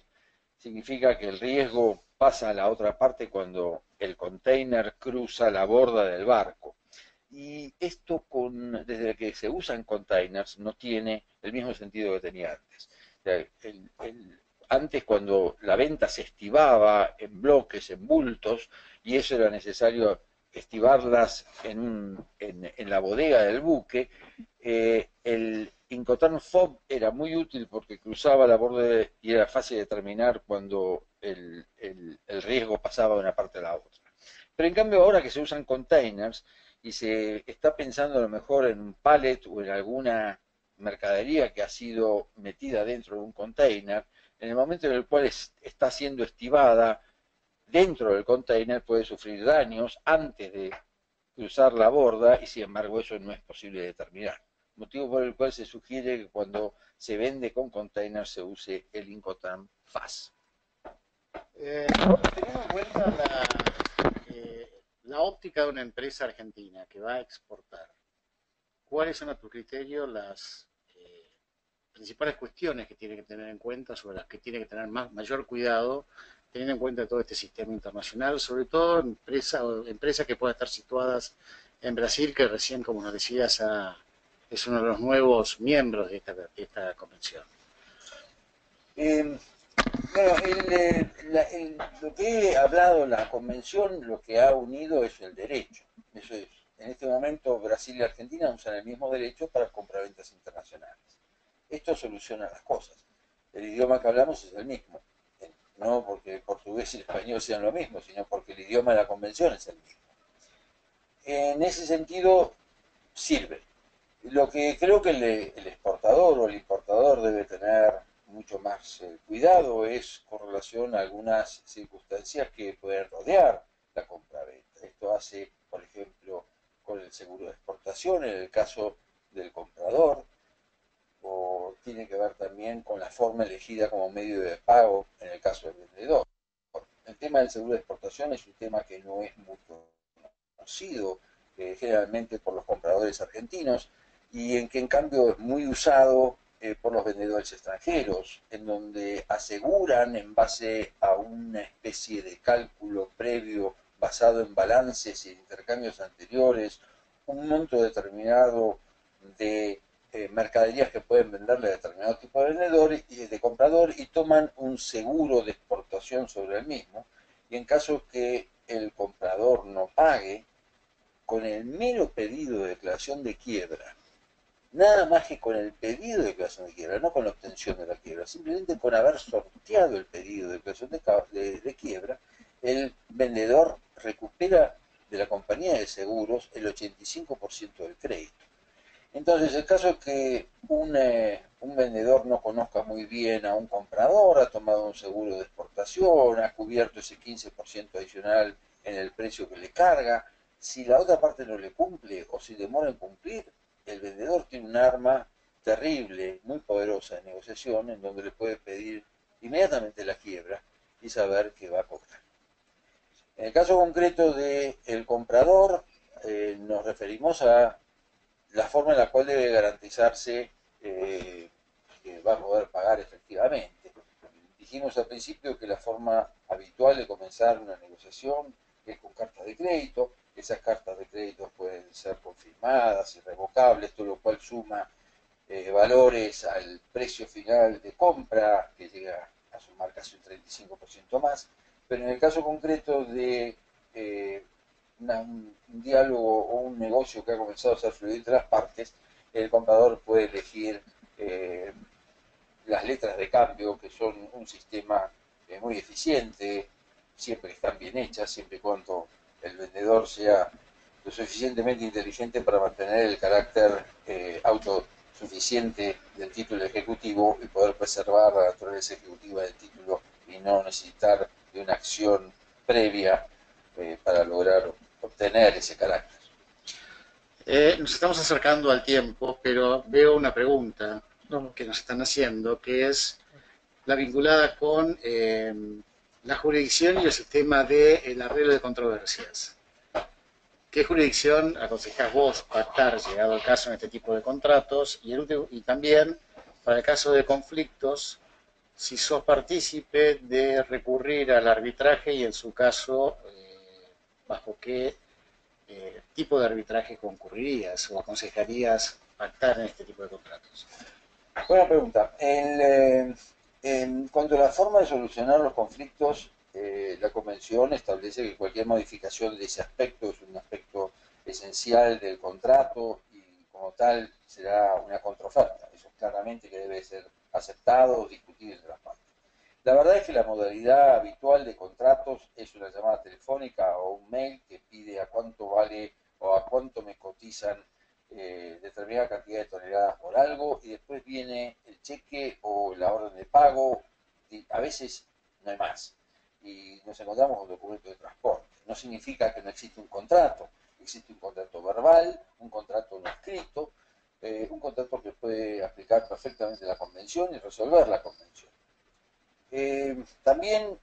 significa que el riesgo pasa a la otra parte cuando el container cruza la borda del barco. Y esto desde que se usan containers no tiene el mismo sentido que tenía antes. O sea, antes cuando la venta se estibaba en bloques, en bultos, y eso era necesario estibarlas en la bodega del buque, el Incoterm FOB era muy útil porque cruzaba la borde y era fácil de determinar cuando el riesgo pasaba de una parte a la otra. Pero en cambio ahora que se usan containers y se está pensando a lo mejor en un pallet o en alguna mercadería que ha sido metida dentro de un container, en el momento en el cual está siendo estibada dentro del container puede sufrir daños antes de cruzar la borda y sin embargo eso no es posible determinar. Motivo por el cual se sugiere que cuando se vende con container se use el Incoterm FAS. Teniendo en cuenta la óptica de una empresa argentina que va a exportar, ¿cuáles son a tu criterio las principales cuestiones que tiene que tener en cuenta, sobre las que tiene que tener mayor cuidado, teniendo en cuenta todo este sistema internacional, sobre todo empresas que puedan estar situadas en Brasil, que recién, como nos decías, es uno de los nuevos miembros de esta convención? Bueno, lo que he hablado en la convención, lo que ha unido es el derecho. Eso es. En este momento Brasil y Argentina usan el mismo derecho para compraventas internacionales. Esto soluciona las cosas. El idioma que hablamos es el mismo. No porque el portugués y el español sean lo mismo, sino porque el idioma de la convención es el mismo. En ese sentido, sirve. Lo que creo que el exportador o el importador debe tener mucho más cuidado es con relación a algunas circunstancias que pueden rodear la compraventa. Esto hace, por ejemplo, con el seguro de exportación en el caso del comprador, o tiene que ver también con la forma elegida como medio de pago en el caso del vendedor. El tema del seguro de exportación es un tema que no es muy conocido generalmente por los compradores argentinos y en que en cambio es muy usado por los vendedores extranjeros, en donde aseguran en base a una especie de cálculo previo basado en balances y intercambios anteriores, un monto determinado de mercaderías que pueden venderle a determinado tipo de vendedor y de comprador y toman un seguro de exportación sobre el mismo y en caso que el comprador no pague, con el mero pedido de declaración de quiebra, nada más que con el pedido de declaración de quiebra, no con la obtención de la quiebra, simplemente con haber sorteado el pedido de declaración de quiebra, el vendedor recupera de la compañía de seguros el 85% del crédito. Entonces, el caso es que un vendedor no conozca muy bien a un comprador, ha tomado un seguro de exportación, ha cubierto ese 15% adicional en el precio que le carga. Si la otra parte no le cumple o si demora en cumplir, el vendedor tiene un arma terrible, muy poderosa de negociación, en donde le puede pedir inmediatamente la quiebra y saber que va a cobrar. En el caso concreto del comprador, nos referimos a la forma en la cual debe garantizarse que va a poder pagar efectivamente. Dijimos al principio que la forma habitual de comenzar una negociación es con cartas de crédito. Esas cartas de crédito pueden ser confirmadas, irrevocables, todo lo cual suma valores al precio final de compra, que llega a sumar casi un 35% más. Pero en el caso concreto de un diálogo o un negocio que ha comenzado a ser fluido entre las partes, el comprador puede elegir las letras de cambio, que son un sistema muy eficiente, siempre que están bien hechas, siempre y cuando el vendedor sea lo suficientemente inteligente para mantener el carácter autosuficiente del título ejecutivo y poder preservar la naturaleza ejecutiva del título y no necesitar de una acción previa para lograr obtener ese carácter. Nos estamos acercando al tiempo, pero veo una pregunta que nos están haciendo, que es la vinculada con la jurisdicción y el sistema del arreglo de controversias. ¿Qué jurisdicción aconsejás vos pactar, llegado el caso, en este tipo de contratos? Y también, para el caso de conflictos, si sos partícipe de recurrir al arbitraje y, en su caso, bajo qué tipo de arbitraje concurrirías o aconsejarías pactar en este tipo de contratos. Buena pregunta. En cuanto a la forma de solucionar los conflictos, la Convención establece que cualquier modificación de ese aspecto es un aspecto esencial del contrato y como tal será una contraoferta. Eso claramente que debe ser aceptado o discutido entre las partes. La verdad es que la modalidad habitual de contratos es una llamada telefónica o un mail que pide a cuánto vale o a cuánto me cotizan determinada cantidad de toneladas por algo y después viene el cheque o la orden de pago y a veces no hay más y nos encontramos con documentos de transporte. No significa que no existe un contrato, existe un contrato verbal, un contrato no escrito, un contrato que puede aplicar perfectamente la convención y resolver la convención. También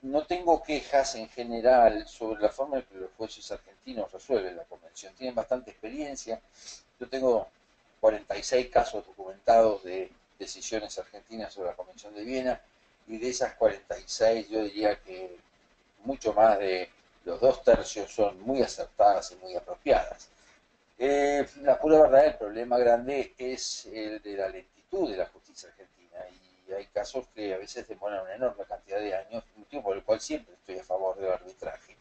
no tengo quejas en general sobre la forma en que los jueces argentinos resuelven la convención. Tienen bastante experiencia. Yo tengo 46 casos documentados de decisiones argentinas sobre la Convención de Viena y de esas 46 yo diría que mucho más de los 2/3 son muy acertadas y muy apropiadas. La pura verdad, el problema grande es el de la lentitud de la justicia argentina y hay casos que a veces demoran una enorme cantidad de años, motivo por el cual siempre estoy a favor del arbitraje,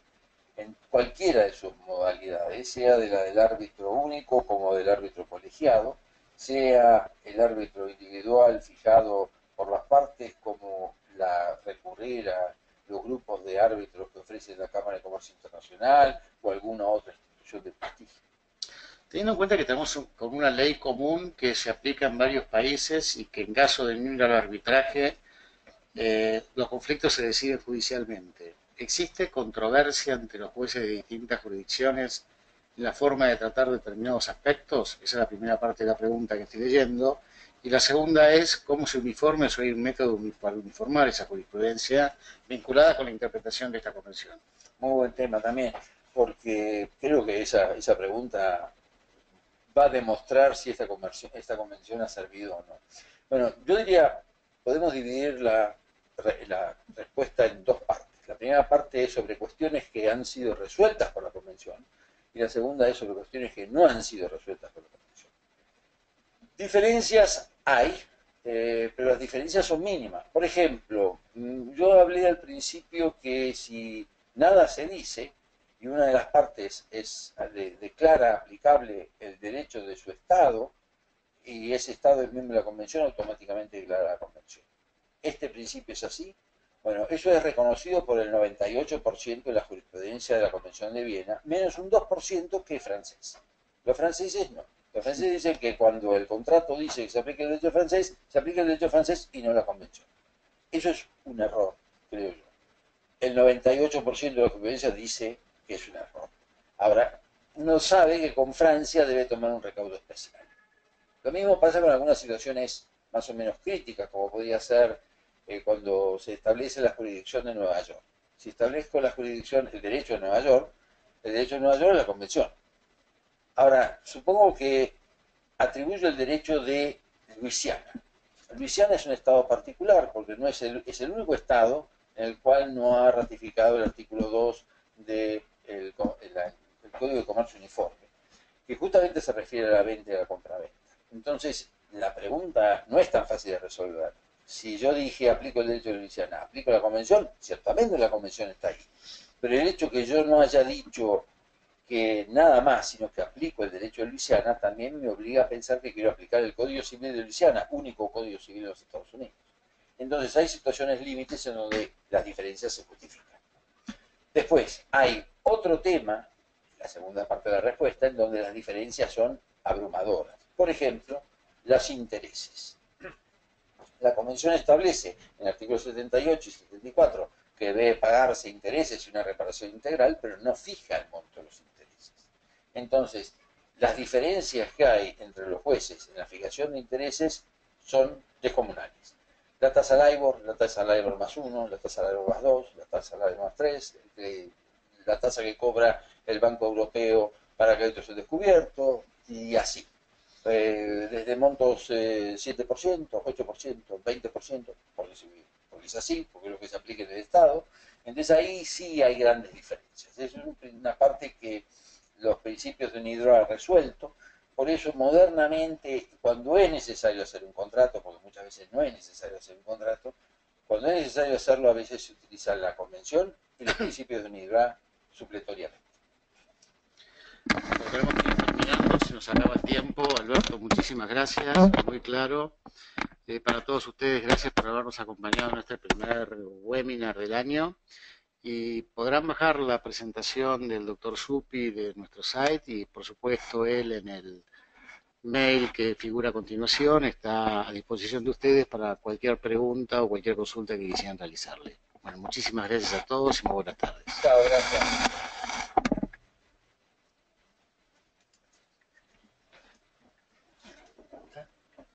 en cualquiera de sus modalidades, sea de la del árbitro único como del árbitro colegiado, sea el árbitro individual fijado por las partes como la recurrir a los grupos de árbitros que ofrece la Cámara de Comercio Internacional o alguna otra institución de prestigio. Teniendo en cuenta que tenemos con una ley común que se aplica en varios países y que en caso de no ir al arbitraje, los conflictos se deciden judicialmente. ¿Existe controversia entre los jueces de distintas jurisdicciones en la forma de tratar determinados aspectos? Esa es la primera parte de la pregunta que estoy leyendo. Y la segunda es cómo se uniforma, o hay un método para uniformar esa jurisprudencia vinculada con la interpretación de esta convención. Muy buen tema también, porque creo que esa pregunta va a demostrar si esta convención ha servido o no. Bueno, yo diría, podemos dividir la respuesta en dos partes. La primera parte es sobre cuestiones que han sido resueltas por la convención y la segunda es sobre cuestiones que no han sido resueltas por la convención. Diferencias hay, pero las diferencias son mínimas. Por ejemplo, yo hablé al principio que si nada se dice, y una de las partes declara aplicable el derecho de su Estado, y ese Estado es miembro de la Convención, automáticamente declara la Convención. ¿Este principio es así? Bueno, eso es reconocido por el 98% de la jurisprudencia de la Convención de Viena, menos un 2% que es francés. Los franceses no. Los franceses dicen que cuando el contrato dice que se aplica el derecho francés, se aplica el derecho francés y no la Convención. Eso es un error, creo yo. El 98% de la jurisprudencia dice que es un error. Ahora, uno sabe que con Francia debe tomar un recaudo especial. Lo mismo pasa con algunas situaciones más o menos críticas, como podría ser cuando se establece la jurisdicción de Nueva York. Si establezco la jurisdicción, el derecho de Nueva York, el derecho de Nueva York es la Convención. Ahora, supongo que atribuyo el derecho de Luisiana. Luisiana es un estado particular, porque no es el único estado en el cual no ha ratificado el artículo 2 del Código de Comercio Uniforme, que justamente se refiere a la venta y a la compraventa. Entonces, la pregunta no es tan fácil de resolver. Si yo dije aplico el derecho de Luisiana, aplico la convención, ciertamente la convención está ahí. Pero el hecho que yo no haya dicho que nada más, sino que aplico el derecho de Luisiana, también me obliga a pensar que quiero aplicar el Código Civil de Luisiana, único Código Civil de los Estados Unidos. Entonces hay situaciones límites en donde las diferencias se justifican. Después hay otro tema, la segunda parte de la respuesta, en donde las diferencias son abrumadoras. Por ejemplo, los intereses. La Convención establece en el artículo 78 y 74 que debe pagarse intereses y una reparación integral, pero no fija el monto de los intereses. Entonces, las diferencias que hay entre los jueces en la fijación de intereses son descomunales. La tasa LIBOR, la tasa LIBOR más 1, la tasa LIBOR más 2, la tasa LIBOR más 3, la tasa que cobra el Banco Europeo para créditos al descubierto, y así. Desde montos 7%, 8%, 20%, porque es así, porque es lo que se aplica en el Estado. Entonces ahí sí hay grandes diferencias. Es una parte que los principios de UNIDROIT han resuelto. Por eso modernamente, cuando es necesario hacer un contrato, porque muchas veces no es necesario hacer un contrato, cuando es necesario hacerlo a veces se utiliza la convención y los principios de UNIDROIT supletoriamente. Tenemos que ir terminando, se nos acaba el tiempo. Alberto, muchísimas gracias, muy claro. Para todos ustedes, gracias por habernos acompañado en este primer webinar del año. Y podrán bajar la presentación del doctor Suppi de nuestro site y, por supuesto, él en el mail que figura a continuación está a disposición de ustedes para cualquier pregunta o cualquier consulta que quisieran realizarle. Bueno, muchísimas gracias a todos y muy buenas tardes. Chao, gracias.